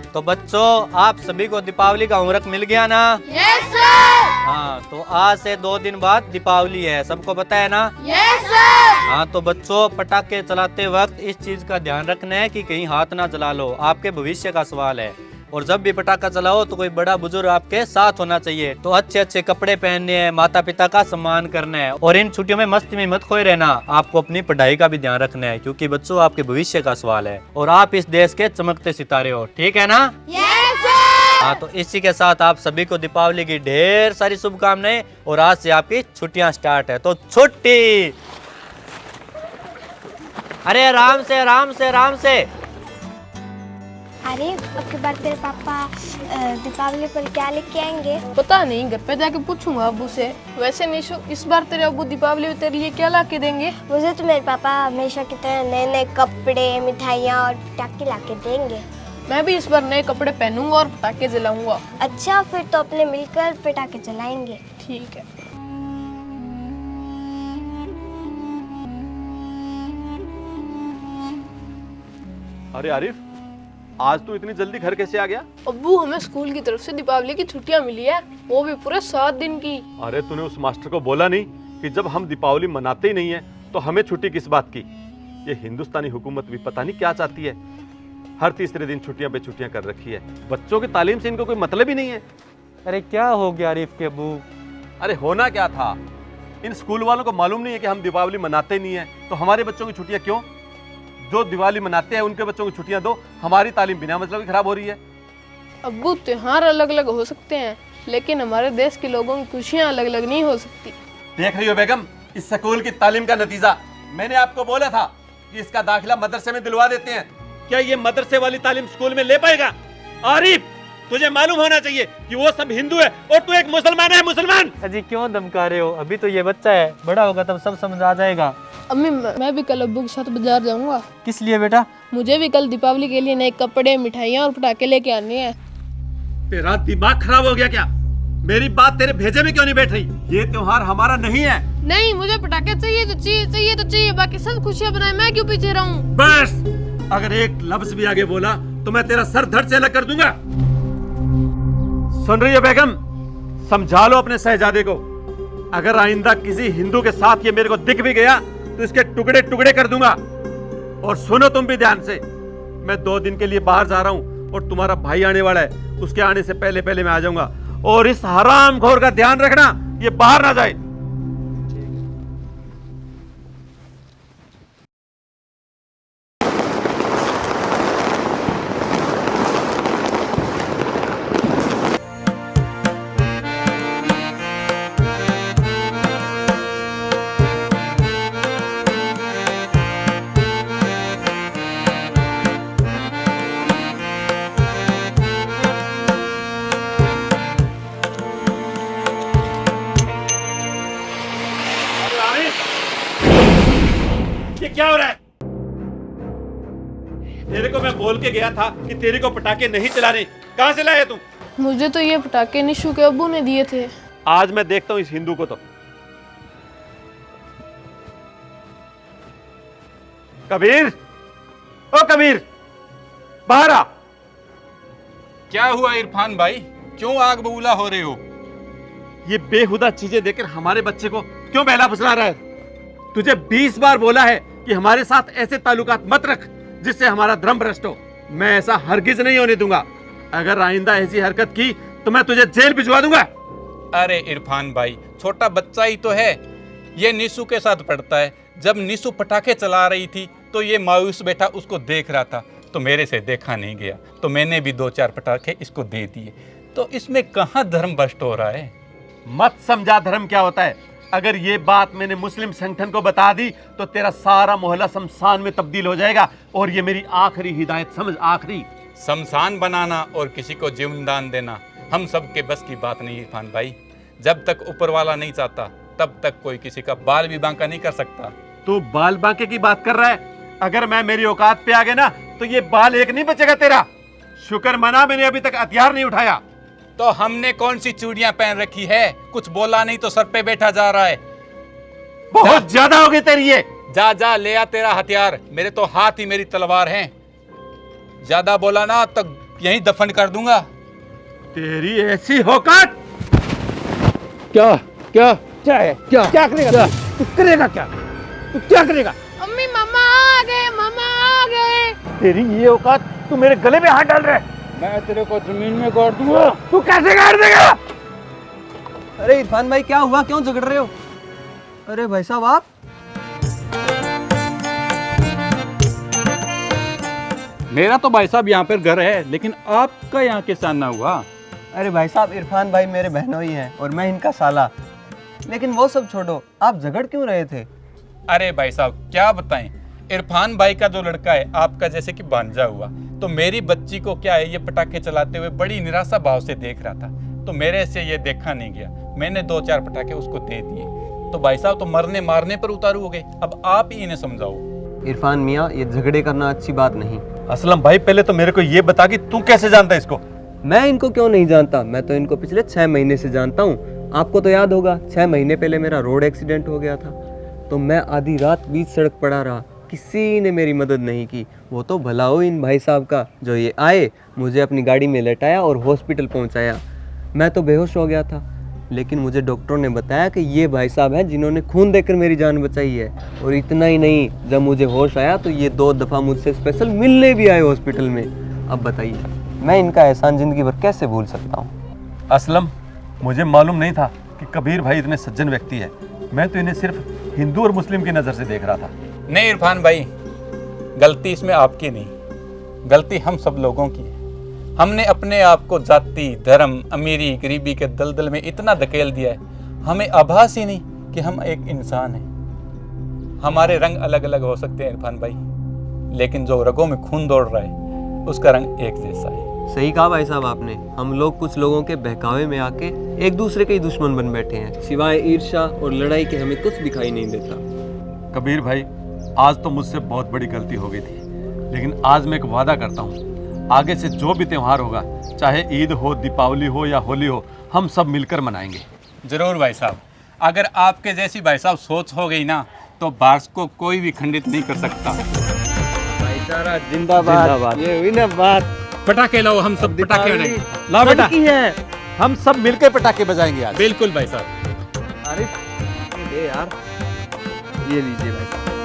तो बच्चों, आप सभी को दीपावली का होमवर्क मिल गया ना? Yes sir. हाँ, तो आज से 2 दिन बाद दीपावली है, सबको पता है ना? Yes sir. हाँ, तो बच्चों, पटाखे चलाते वक्त इस चीज का ध्यान रखना है कि कहीं हाथ ना जला लो, आपके भविष्य का सवाल है। और जब भी पटाखा चलाओ तो कोई बड़ा बुजुर्ग आपके साथ होना चाहिए। तो अच्छे अच्छे कपड़े पहनने हैं, माता पिता का सम्मान करना है, और इन छुट्टियों में मस्ती में मत खोए रहना। आपको अपनी पढ़ाई का भी ध्यान रखना है, क्योंकि बच्चों आपके भविष्य का सवाल है और आप इस देश के चमकते सितारे हो, ठीक है ना? Yes sir. हाँ, तो इसी के साथ आप सभी को दीपावली की ढेर सारी शुभकामनाएं, और आज से आपकी छुट्टियां स्टार्ट है, तो छुट्टी। अरे आराम से आराम से आराम से। अरे अब की बार तेरे पापा दीपावली पर क्या लेके आएंगे? पता नहीं, घर पे जाके पूछूंगा अब्बू से। वैसे निशु, इस बार तेरे अब्बू दीपावली में तेरे लिए क्या ला के देंगे? मुझे तो मेरे पापा हमेशा की तरह नए नए कपड़े, मिठाइयाँ और पटाखे ला के देंगे। मैं भी इस बार नए कपड़े पहनूंगा और पटाखे जलाऊंगा। अच्छा, फिर तो अपने मिलकर पटाखे चलाएंगे। ठीक है। अरे आरिफ, आज तू इतनी जल्दी घर कैसे आ गया? अब्बू, हमें स्कूल की तरफ से दीपावली की छुट्टियां मिली है, वो भी पूरे 7 दिन की। अरे तूने उस मास्टर को बोला नहीं कि जब हम दीपावली मनाते ही नहीं है तो हमें छुट्टी किस बात की? ये हिंदुस्तानी हुकूमत भी पता नहीं क्या चाहती है, हर तीसरे दिन छुट्टियां पे छुट्टियां कर रखी है। बच्चों की तालीम से इनको कोई मतलब ही नहीं है। अरे क्या हो गया आरिफ के अब्बू? अरे होना क्या था, इन स्कूल वालों को मालूम नहीं है कि हम दीपावली मनाते ही नहीं है, तो हमारे बच्चों की छुट्टियां क्यों? जो दिवाली मनाते हैं उनके बच्चों को छुट्टियां दो, हमारी तालीम बिना मतलब की खराब हो रही है। अब्बू, त्योहार अलग अलग हो सकते हैं, लेकिन हमारे देश के लोगों की खुशियां अलग अलग नहीं हो सकती। देख रही हो बेगम, इस स्कूल की तालीम का नतीजा। मैंने आपको बोला था कि इसका दाखिला मदरसे में दिलवा देते हैं, क्या ये मदरसे वाली तालीम स्कूल में ले पाएगा? आरिफ, तुझे मालूम होना चाहिए कि वो सब हिंदू है और तू एक मुसलमान है। मुसलमान अजी क्यों धमका रहे हो? अभी तो ये बच्चा है, बड़ा होगा तब सब समझ आ जाएगा। अम्मी, मैं भी कल अब्बू के साथ बाजार जाऊंगा। किस लिए बेटा? मुझे भी कल दीपावली के लिए नए कपड़े, मिठाइयाँ और पटाखे लेके आने हैं। तेरा दिमाग खराब हो गया क्या? मेरी बात तेरे भेजे में क्यों नहीं बैठ रही? ये त्योहार हमारा नहीं है। नहीं, मुझे पटाखे चाहिए तो चाहिए, चाहिए तो चाहिए, बाकी सब खुशियाँ बनाए, मैं क्यों पीछे रहूं? बस, अगर एक लफ्ज भी आगे बोला तो मैं तेरा सर धड़ से अलग कर दूंगा। सुन रही है बेगम, समझा लो अपने शहजादे को, अगर आइंदा किसी हिंदू के साथ ये मेरे को दिख भी गया तो इसके टुकड़े टुकड़े कर दूंगा। और सुनो तुम भी ध्यान से, मैं 2 दिन के लिए बाहर जा रहा हूं और तुम्हारा भाई आने वाला है, उसके आने से पहले पहले मैं आ जाऊंगा। और इस हराम खोर का ध्यान रखना, ये बाहर ना जाए। ये क्या हो रहा है? तेरे को मैं बोल के गया था कि तेरे को पटाखे नहीं चलाने, कहां से लाया तुम? मुझे तो ये पटाखे निशु के अब्बू ने दिए थे। आज मैं देखता हूं इस हिंदू को। तो कबीर, ओ कबीर, बाहर आ। क्या हुआ इरफान भाई, क्यों आग बबूला हो रहे हो? ये बेहुदा चीजें देकर हमारे बच्चे को क्यों बहला फुसला रहा है? तुझे 20 बार बोला है कि हमारे साथ ऐसे ताल्लुकात मत रख जिससे हमारा धर्म भ्रष्ट हो। मैं ऐसा हरगिज नहीं होने दूंगा। अगर आइंदा ऐसी हरकत की तो मैं तुझे जेल भिजवा दूंगा। अरे इरफान भाई, छोटा बच्चा ही तो है, ये निशु के साथ पढ़ता है। जब निशु पटाखे चला रही थी तो ये मायूस बैठा उसको देख रहा था, तो मेरे से देखा नहीं गया, तो मैंने भी 2-4 पटाखे इसको दे दिए। तो इसमें कहाँ धर्म भ्रष्ट हो रहा है? मत समझा धर्म क्या होता है। अगर ये बात मैंने मुस्लिम संगठन को बता दी तो तेरा सारा मोहल्ला शमशान में तब्दील हो जाएगा। और ये मेरी आखिरी हिदायत समझ, आखिरी। शमशान बनाना और किसी को जीवनदान देना हम सब के बस की बात नहीं इरफान भाई। जब तक ऊपर वाला नहीं चाहता तब तक कोई किसी का बाल भी बांका नहीं कर सकता। तू बाल बांके की बात कर रहा है? अगर मैं मेरी औकात पे आ गया ना तो ये बाल एक नहीं बचेगा तेरा। शुक्र मना मैंने अभी तक हथियार नहीं उठाया। तो हमने कौन सी चूड़ियां पहन रखी है? कुछ बोला नहीं तो सर पे बैठा जा रहा है। बहुत ज्यादा हो गई तेरी ये। जा जा ले आ तेरा हथियार, मेरे तो हाथ ही मेरी तलवार हैं। ज्यादा बोला ना तो यहीं दफन कर दूंगा। तेरी ऐसी औकात! क्या क्या क्या है? क्या करेगा तू करेगा क्या? तू क्या करेगा? अम्मी मामा आ गए, मामा आ गए। तेरी ये औकात, तू मेरे गले में हाथ डाल रहा है। मैं तेरे को जमीन में गाड़ दूंगा। तू कैसे गाड़ देगा? अरे इरफान भाई क्या हुआ, क्यों झगड़ रहे हो? अरे भाई साहब आप मेरा तो भाई साहब यहाँ पर घर है, लेकिन आपका यहाँ कैसे आना हुआ? अरे भाई साहब इरफान भाई मेरे बहनोई हैं और मैं इनका साला। लेकिन वो सब छोड़ो, आप झगड़ क्यों रहे थे? अरे भाई साहब क्या बताएं, इरफान भाई का जो लड़का है आपका जैसे कि भांजा हुआ, तो मेरी बच्ची को क्या है ये पटाखे चलाते हुए बड़ी निराशा भाव से देख रहा था, तो मेरे से ये देखा नहीं गया। मैंने 2-4 पटाखे उसको दे दिए। तो भाई साहब तो मरने मारने पर उतारू हो गए। अब आप ही इन्हें समझाओ। इरफान मियाँ, ये झगड़े करना अच्छी बात नहीं। असलम भाई पहले तो मेरे को ये बता कि तू कैसे जानता है इसको? मैं इनको क्यों नहीं जानता, मैं तो इनको पिछले 6 महीने से जानता हूँ। आपको तो याद होगा 6 महीने पहले मेरा रोड एक्सीडेंट हो गया था, तो मैं आधी रात बीच सड़क पड़ा रहा, किसी ने मेरी मदद नहीं की। वो तो भला हो इन भाई साहब का, जो ये आए, मुझे अपनी गाड़ी में लेटाया और हॉस्पिटल पहुँचाया। मैं तो बेहोश हो गया था, लेकिन मुझे डॉक्टरों ने बताया कि ये भाई साहब हैं जिन्होंने खून देकर मेरी जान बचाई है। और इतना ही नहीं, जब मुझे होश आया तो ये 2 दफ़ा मुझसे स्पेशल मिलने भी आए हॉस्पिटल में। अब बताइए, मैं इनका एहसान ज़िंदगी भर कैसे भूल सकता हूँ? असलम, मुझे मालूम नहीं था कि कबीर भाई इतने सज्जन व्यक्ति है। मैं तो इन्हें सिर्फ हिंदू और मुस्लिम की नज़र से देख रहा था। नहीं इरफान भाई, गलती इसमें आपकी नहीं, गलती हम सब लोगों की है। हमने अपने आप को जाति, धर्म, अमीरी, गरीबी के दलदल में इतना धकेल दिया है, हमें आभास ही नहीं कि हम एक इंसान हैं। हमारे रंग अलग अलग हो सकते हैं इरफान भाई, लेकिन जो रगों में खून दौड़ रहा है उसका रंग एक जैसा है। सही कहा भाई साहब आपने। हम लोग कुछ लोगों के बहकावे में आके एक दूसरे के ही दुश्मन बन बैठे हैं। सिवाय ईर्ष्या और लड़ाई के हमें कुछ दिखाई नहीं देता। कबीर भाई, आज तो मुझसे बहुत बड़ी गलती हो गई थी, लेकिन आज मैं एक वादा करता हूँ, आगे से जो भी त्यौहार होगा, चाहे ईद हो, दीपावली हो या होली हो, हम सब मिलकर मनाएंगे। जरूर भाई साहब, अगर आपके जैसी भाई साहब सोच हो गई ना, तो भारत को कोई भी खंडित नहीं कर सकता। भाईचारा जिंदाबाद। ये हुई ना बात। पटाखे लाओ, हम सब पटाखे उड़ाएंगे। ला बेटा, की है। हम सब मिलकर पटाखे बजाएंगे आज। बिल्कुल भाई साहब। अरे ये यार, ये लीजिए भाई साहब।